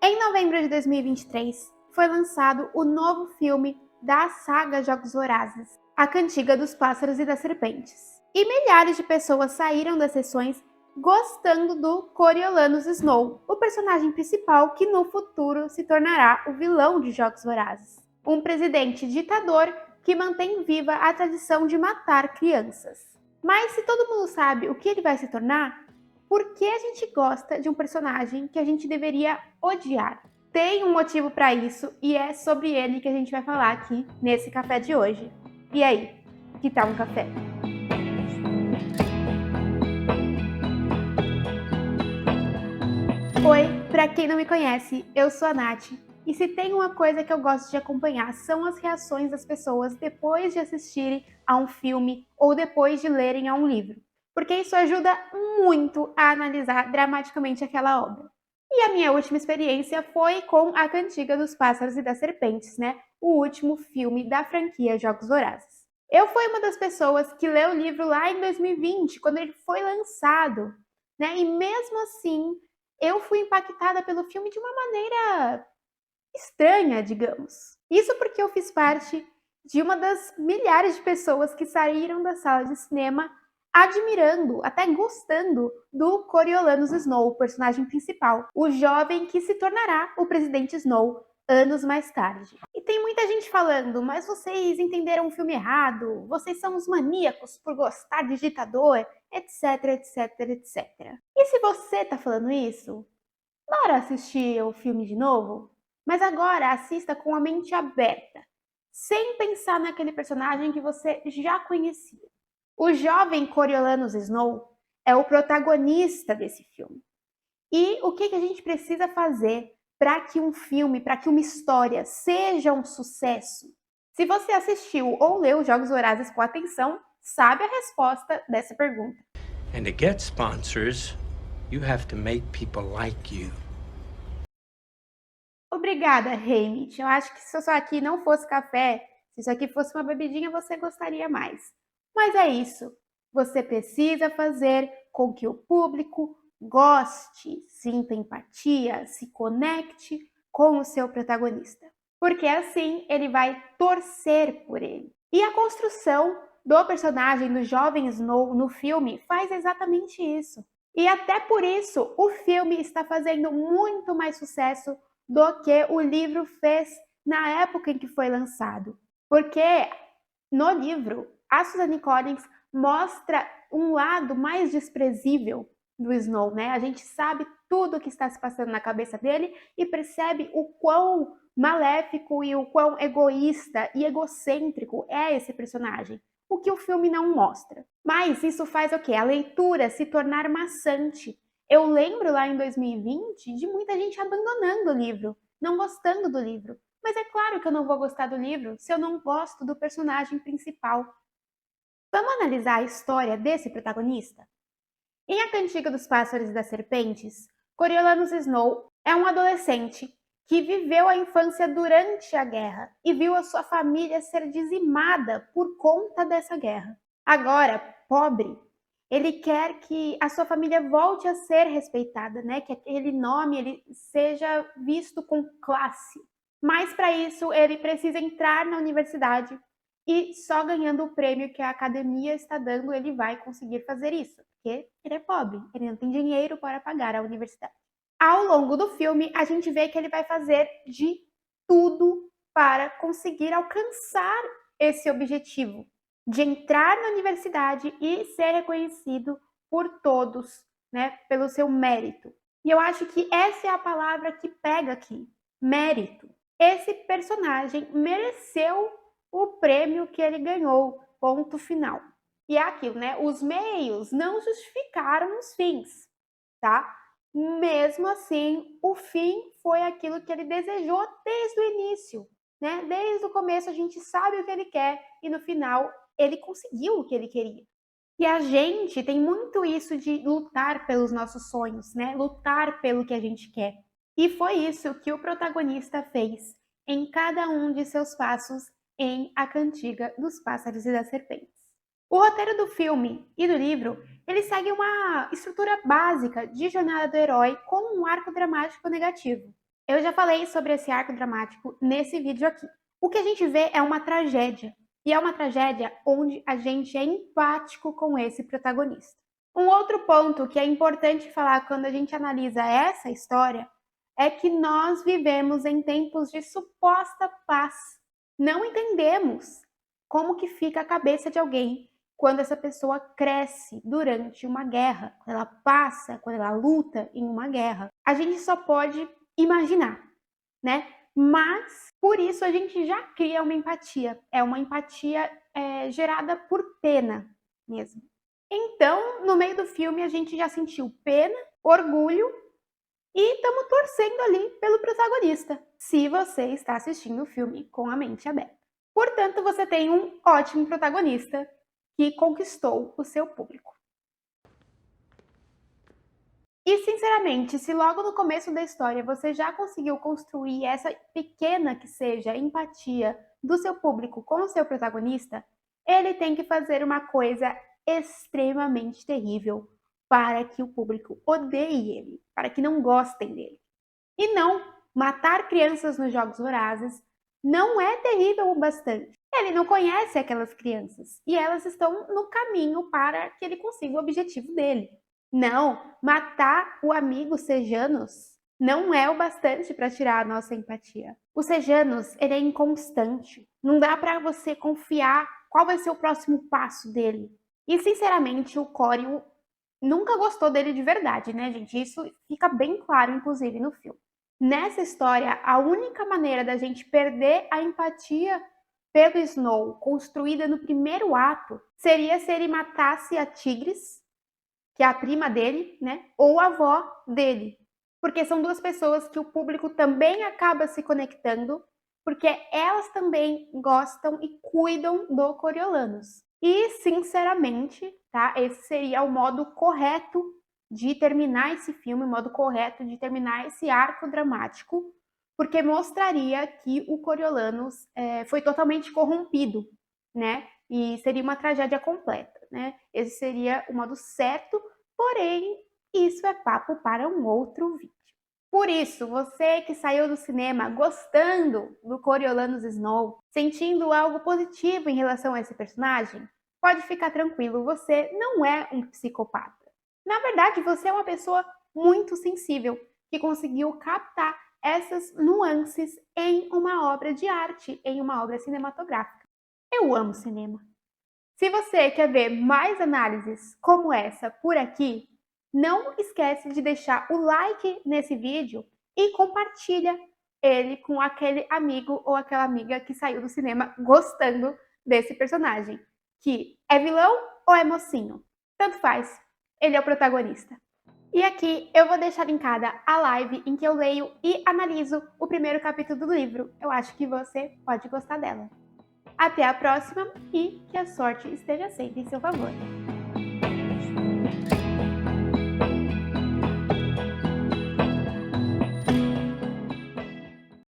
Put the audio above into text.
Em novembro de 2023, foi lançado o novo filme da saga Jogos Vorazes, A Cantiga dos Pássaros e das Serpentes. E milhares de pessoas saíram das sessões gostando do Coriolanus Snow, o personagem principal que no futuro se tornará o vilão de Jogos Vorazes. Um presidente ditador que mantém viva a tradição de matar crianças. Mas se todo mundo sabe o que ele vai se tornar, por que a gente gosta de um personagem que a gente deveria odiar? Tem um motivo para isso e é sobre ele que a gente vai falar aqui nesse café de hoje. E aí, que tal um café? Oi, para quem não me conhece, eu sou a Nath. E se tem uma coisa que eu gosto de acompanhar são as reações das pessoas depois de assistirem a um filme ou depois de lerem a um livro, porque isso ajuda muito a analisar dramaticamente aquela obra. E a minha última experiência foi com A Cantiga dos Pássaros e das Serpentes, né? O último filme da franquia Jogos Vorazes. Eu fui uma das pessoas que leu o livro lá em 2020, quando ele foi lançado, né? E mesmo assim, eu fui impactada pelo filme de uma maneira estranha, digamos. Isso porque eu fiz parte de uma das milhares de pessoas que saíram da sala de cinema admirando, até gostando do Coriolanus Snow, o personagem principal, o jovem que se tornará o presidente Snow anos mais tarde. E tem muita gente falando, mas vocês entenderam o filme errado, vocês são os maníacos por gostar de ditador, etc, etc, etc. E se você tá falando isso, bora assistir o filme de novo? Mas agora assista com a mente aberta, sem pensar naquele personagem que você já conhecia. O jovem Coriolanus Snow é o protagonista desse filme. E o que a gente precisa fazer para que um filme, para que uma história seja um sucesso? Se você assistiu ou leu Jogos Vorazes com atenção, sabe a resposta dessa pergunta. And to get sponsors, you have to make people like you. Obrigada, Hamid. Eu acho que se isso aqui não fosse café, se isso aqui fosse uma bebidinha, você gostaria mais. Mas é isso. Você precisa fazer com que o público goste, sinta empatia, se conecte com o seu protagonista. Porque assim ele vai torcer por ele. E a construção do personagem do jovem Snow no filme faz exatamente isso. E até por isso o filme está fazendo muito mais sucesso do que o livro fez na época em que foi lançado. Porque no livro, a Suzanne Collins mostra um lado mais desprezível do Snow, né? A gente sabe tudo o que está se passando na cabeça dele e percebe o quão maléfico e o quão egoísta e egocêntrico é esse personagem, o que o filme não mostra. Mas isso faz o quê? A leitura se tornar maçante. Eu lembro lá em 2020 de muita gente abandonando o livro, não gostando do livro. Mas é claro que eu não vou gostar do livro se eu não gosto do personagem principal. Vamos analisar a história desse protagonista? Em A Cantiga dos Pássaros e das Serpentes, Coriolanus Snow é um adolescente que viveu a infância durante a guerra e viu a sua família ser dizimada por conta dessa guerra. Agora, pobre, ele quer que a sua família volte a ser respeitada, né? Que aquele nome ele seja visto com classe. Mas para isso ele precisa entrar na universidade e só ganhando o prêmio que a academia está dando ele vai conseguir fazer isso, porque ele é pobre, ele não tem dinheiro para pagar a universidade. Ao longo do filme, a gente vê que ele vai fazer de tudo para conseguir alcançar esse objetivo, de entrar na universidade e ser reconhecido por todos, né, pelo seu mérito. E eu acho que essa é a palavra que pega aqui, mérito. Esse personagem mereceu o prêmio que ele ganhou, ponto final. E é aquilo, né? Os meios não justificaram os fins, tá? Mesmo assim, o fim foi aquilo que ele desejou desde o início, né? Desde o começo a gente sabe o que ele quer e no final ele conseguiu o que ele queria. E a gente tem muito isso de lutar pelos nossos sonhos, né? Lutar pelo que a gente quer. E foi isso que o protagonista fez em cada um de seus passos em A Cantiga dos Pássaros e das Serpentes. O roteiro do filme e do livro, ele segue uma estrutura básica de jornada do herói com um arco dramático negativo. Eu já falei sobre esse arco dramático nesse vídeo aqui. O que a gente vê é uma tragédia, e é uma tragédia onde a gente é empático com esse protagonista. Um outro ponto que é importante falar quando a gente analisa essa história é que nós vivemos em tempos de suposta paz. Não entendemos como que fica a cabeça de alguém quando essa pessoa cresce durante uma guerra, quando ela passa, quando ela luta em uma guerra. A gente só pode imaginar, né? Mas por isso a gente já cria uma empatia. É uma empatia gerada por pena mesmo. Então, no meio do filme, a gente já sentiu pena, orgulho e estamos torcendo ali pelo protagonista, se você está assistindo o filme com a mente aberta. Portanto, você tem um ótimo protagonista que conquistou o seu público. E, sinceramente, se logo no começo da história você já conseguiu construir essa pequena que seja empatia do seu público com o seu protagonista, ele tem que fazer uma coisa extremamente terrível para que o público odeie ele, para que não gostem dele. E não, matar crianças nos Jogos Vorazes não é terrível o bastante. Ele não conhece aquelas crianças e elas estão no caminho para que ele consiga o objetivo dele. Não, matar o amigo Sejanus não é o bastante para tirar a nossa empatia. O Sejanus, ele é inconstante. Não dá para você confiar qual vai ser o próximo passo dele. E, sinceramente, o Córeo nunca gostou dele de verdade, né, gente? Isso fica bem claro, inclusive, no filme. Nessa história, a única maneira da gente perder a empatia pelo Snow, construída no primeiro ato, seria se ele matasse a Tigris, que é a prima dele, né? Ou a avó dele. Porque são duas pessoas que o público também acaba se conectando, porque elas também gostam e cuidam do Coriolanus. E, sinceramente, tá? Esse seria o modo correto de terminar esse filme, o modo correto de terminar esse arco dramático, porque mostraria que o Coriolanus foi totalmente corrompido, né? E seria uma tragédia completa, né? Esse seria o modo certo, porém, isso é papo para um outro vídeo. Por isso, você que saiu do cinema gostando do Coriolanus Snow, sentindo algo positivo em relação a esse personagem, pode ficar tranquilo, você não é um psicopata. Na verdade, você é uma pessoa muito sensível, que conseguiu captar essas nuances em uma obra de arte, em uma obra cinematográfica. Eu amo cinema. Se você quer ver mais análises como essa por aqui, não esquece de deixar o like nesse vídeo e compartilha ele com aquele amigo ou aquela amiga que saiu do cinema gostando desse personagem, que é vilão ou é mocinho. Tanto faz, ele é o protagonista. E aqui eu vou deixar linkada a live em que eu leio e analiso o primeiro capítulo do livro. Eu acho que você pode gostar dela. Até a próxima e que a sorte esteja sempre em seu favor.